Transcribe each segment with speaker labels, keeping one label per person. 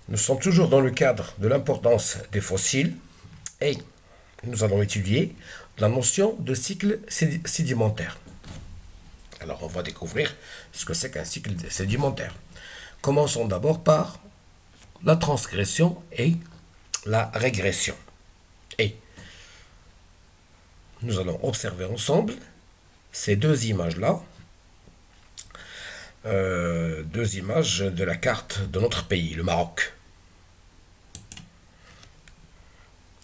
Speaker 1: Nous sommes toujours dans le cadre de l'importance des fossiles et nous allons étudier la notion de cycle sédimentaire. Alors, on va découvrir ce que c'est qu'un cycle sédimentaire. Commençons d'abord par la transgression et la régression. Et nous allons observer ensemble ces deux images-là, deux images de la carte de notre pays, le Maroc.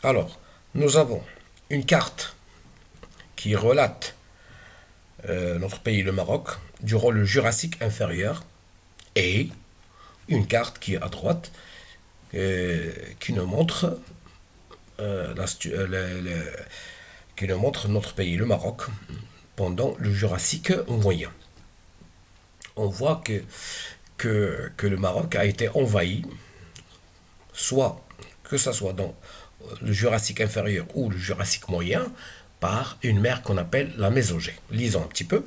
Speaker 1: Alors, nous avons une carte qui relate notre pays, le Maroc, durant le Jurassique inférieur, et une carte qui est à droite, qui nous montre, qui nous montre notre pays, le Maroc, pendant le Jurassique moyen. On voit que le Maroc a été envahi, soit que ce soit dans le Jurassique inférieur ou le Jurassique moyen, par une mer qu'on appelle la Mésogée. Lisons un petit peu.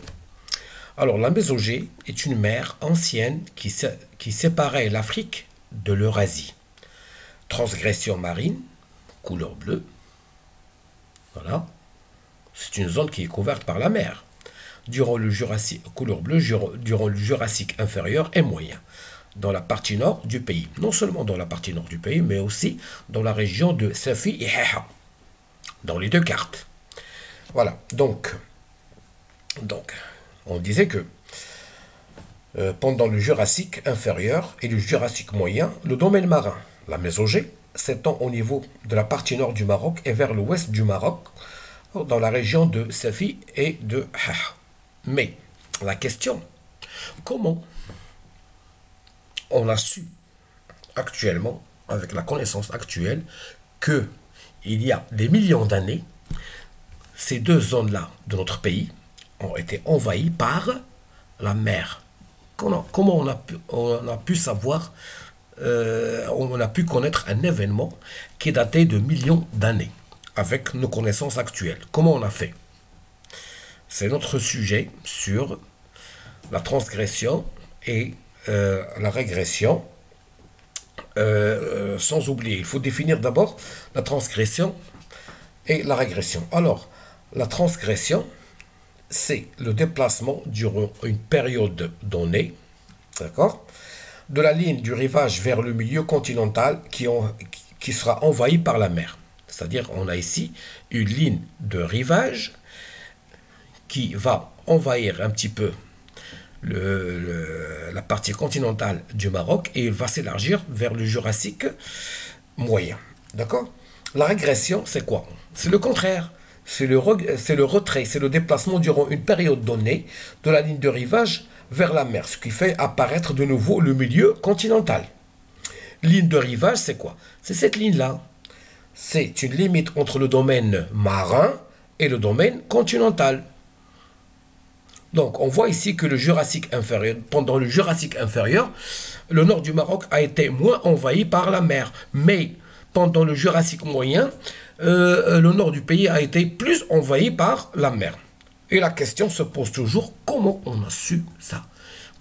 Speaker 1: Alors, la Mésogée est une mer ancienne qui séparait l'Afrique de l'Eurasie. Transgression marine, couleur bleue. Voilà. C'est une zone qui est couverte par la mer. Durant le Jurassique, couleur bleue, durant le Jurassique inférieur et moyen, dans la partie nord du pays. Non seulement dans la partie nord du pays, mais aussi dans la région de Safi et Haha. Dans les deux cartes. Voilà. Donc on disait que pendant le Jurassique inférieur et le Jurassique moyen, le domaine marin, la Mésogée, s'étend au niveau de la partie nord du Maroc et vers l'ouest du Maroc, dans la région de Safi et de Haha. Mais la question, comment on a su actuellement, avec la connaissance actuelle, que il y a des millions d'années, ces deux zones-là de notre pays ont été envahies par la mer. Comment on a pu savoir, on a pu connaître un événement qui est daté de millions d'années, avec nos connaissances actuelles. Comment on a fait? C'est notre sujet sur la transgression et la régression. Sans oublier, il faut définir d'abord la transgression et la régression. Alors, la transgression, c'est le déplacement durant une période donnée, d'accord, de la ligne du rivage vers le milieu continental qui sera envahi par la mer. C'est-à-dire, on a ici une ligne de rivage qui va envahir un petit peu la partie continentale du Maroc et il va s'élargir vers le Jurassique moyen. D'accord? La régression, c'est quoi? C'est le contraire. C'est le retrait, c'est le déplacement durant une période donnée de la ligne de rivage vers la mer, ce qui fait apparaître de nouveau le milieu continental. Ligne de rivage, c'est quoi? C'est cette ligne-là. C'est une limite entre le domaine marin et le domaine continental. Donc, on voit ici que le Jurassique inférieur, pendant le Jurassique inférieur, le nord du Maroc a été moins envahi par la mer. Mais pendant le Jurassique moyen, le nord du pays a été plus envahi par la mer. Et la question se pose toujours, comment on a su ça?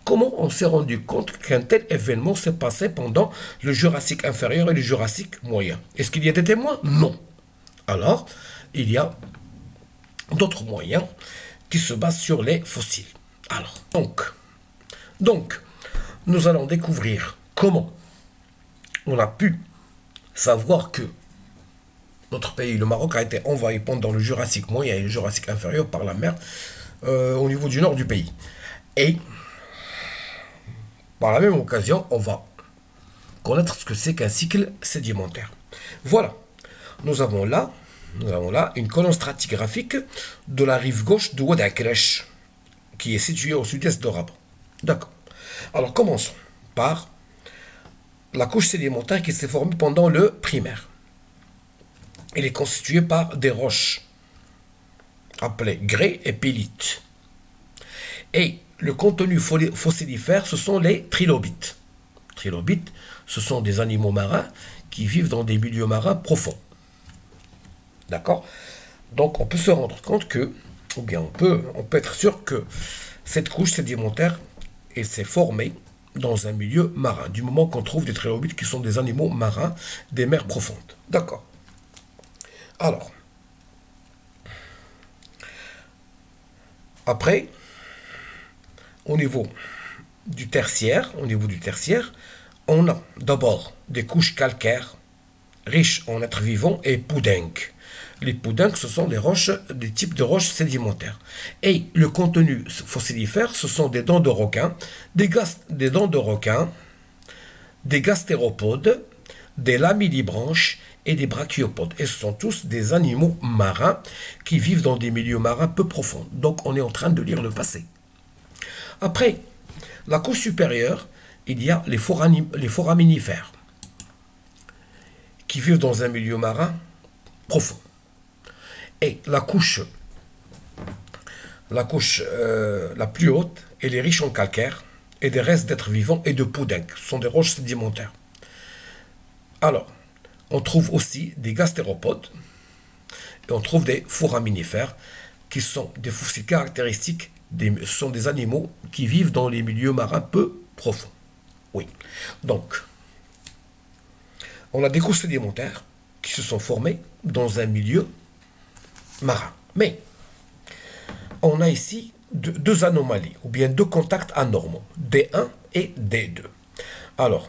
Speaker 1: Comment on s'est rendu compte qu'un tel événement s'est passé pendant le Jurassique inférieur et le Jurassique moyen? Est-ce qu'il y a des témoins? Non. Alors, il y a d'autres moyens qui se basent sur les fossiles. Alors, donc, nous allons découvrir comment on a pu savoir que notre pays, le Maroc, a été envahi pendant le Jurassique moyen et le Jurassique inférieur par la mer au niveau du nord du pays. Et par la même occasion, on va connaître ce que c'est qu'un cycle sédimentaire. Voilà, nous avons là une colonne stratigraphique de la rive gauche de Oued Akresh, qui est située au sud-est de Rabat. D'accord. Alors commençons par la couche sédimentaire qui s'est formée pendant le primaire. Elle est constituée par des roches appelées grès et pylite. Et le contenu fossilifère, ce sont les trilobites. Trilobites, ce sont des animaux marins qui vivent dans des milieux marins profonds. D'accord? Donc on peut se rendre compte que, ou bien on peut être sûr que cette couche sédimentaire s'est formée dans un milieu marin, du moment qu'on trouve des trilobites qui sont des animaux marins des mers profondes. D'accord. Alors, après, au niveau du tertiaire, on a d'abord des couches calcaires riches en êtres vivants et poudinques. Les poudinques, ce sont des roches, des types de roches sédimentaires. Et le contenu fossilifère, ce sont des dents de requin, des dents de requin, des gastéropodes, des lamellibranches et des brachiopodes. Et ce sont tous des animaux marins qui vivent dans des milieux marins peu profonds. Donc on est en train de lire le passé. Après, la couche supérieure, il y a les foraminifères qui vivent dans un milieu marin profond. Et la couche la plus haute, elle est riche en calcaire et des restes d'êtres vivants et de poudinques. Ce sont des roches sédimentaires. Alors, on trouve aussi des gastéropodes et on trouve des foraminifères qui sont des fossiles caractéristiques. Ce sont des animaux qui vivent dans les milieux marins peu profonds. Oui. Donc, on a des couches sédimentaires qui se sont formées dans un milieu marin. Mais, on a ici deux anomalies, ou bien deux contacts anormaux, D1 et D2. Alors,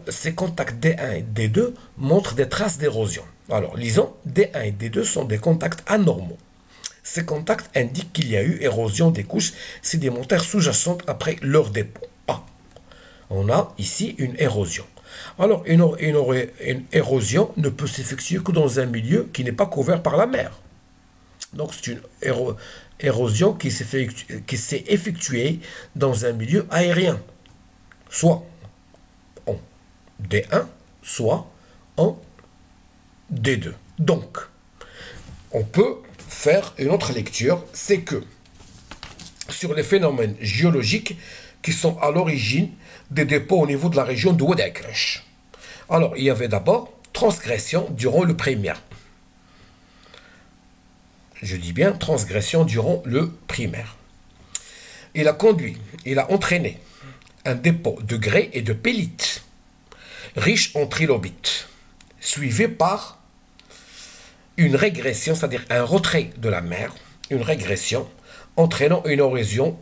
Speaker 1: ces contacts D1 et D2 montrent des traces d'érosion. Alors, lisons, D1 et D2 sont des contacts anormaux. Ces contacts indiquent qu'il y a eu érosion des couches sédimentaires sous-jacentes après leur dépôt. Ah, on a ici une érosion. Alors, une érosion ne peut s'effectuer que dans un milieu qui n'est pas couvert par la mer. Donc, c'est une érosion qui s'est effectuée dans un milieu aérien, soit en D1, soit en D2. Donc, on peut faire une autre lecture, c'est que sur les phénomènes géologiques qui sont à l'origine des dépôts au niveau de la région de Oued-Akresh. Alors, il y avait d'abord transgression durant le primaire. Je dis bien transgression durant le primaire. Il a entraîné un dépôt de grès et de pellite, riche en trilobites, suivi par une régression, c'est-à-dire un retrait de la mer, une régression, entraînant une érosion,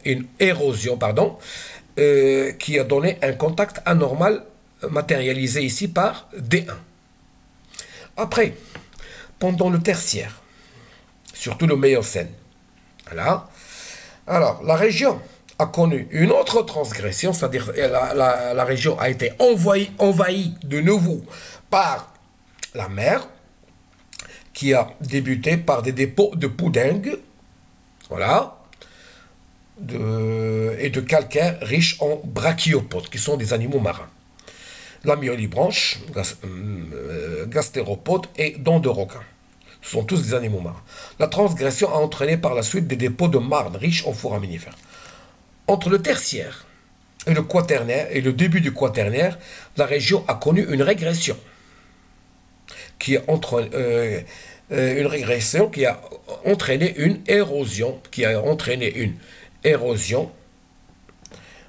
Speaker 1: qui a donné un contact anormal matérialisé ici par D1. Après, pendant le tertiaire, surtout le Méocène, voilà. Alors, la région a connu une autre transgression, c'est-à-dire la région a été envahie de nouveau par la mer, qui a débuté par des dépôts de poudingue, voilà, et de calcaire riche en brachiopodes, qui sont des animaux marins. Lamellibranches, gastéropodes et dents de requin. Ce sont tous des animaux marins. La transgression a entraîné par la suite des dépôts de marne riches en foraminifères. Entre le tertiaire et le quaternaire, et le début du quaternaire, la région a connu une régression qui a entraîné une érosion.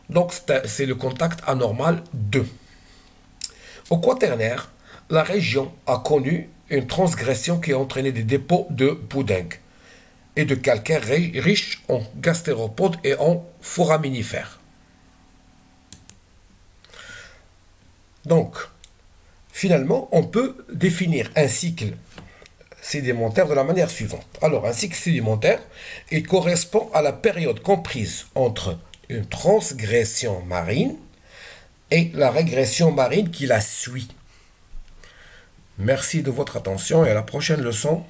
Speaker 1: Donc, c'est le contact anormal 2. Au quaternaire, la région a connu une transgression qui a entraîné des dépôts de poudingue et de calcaire riche en gastéropodes et en foraminifères. Donc, finalement, on peut définir un cycle sédimentaire de la manière suivante. Alors, un cycle sédimentaire, il correspond à la période comprise entre une transgression marine et la régression marine qui la suit. Merci de votre attention et à la prochaine leçon.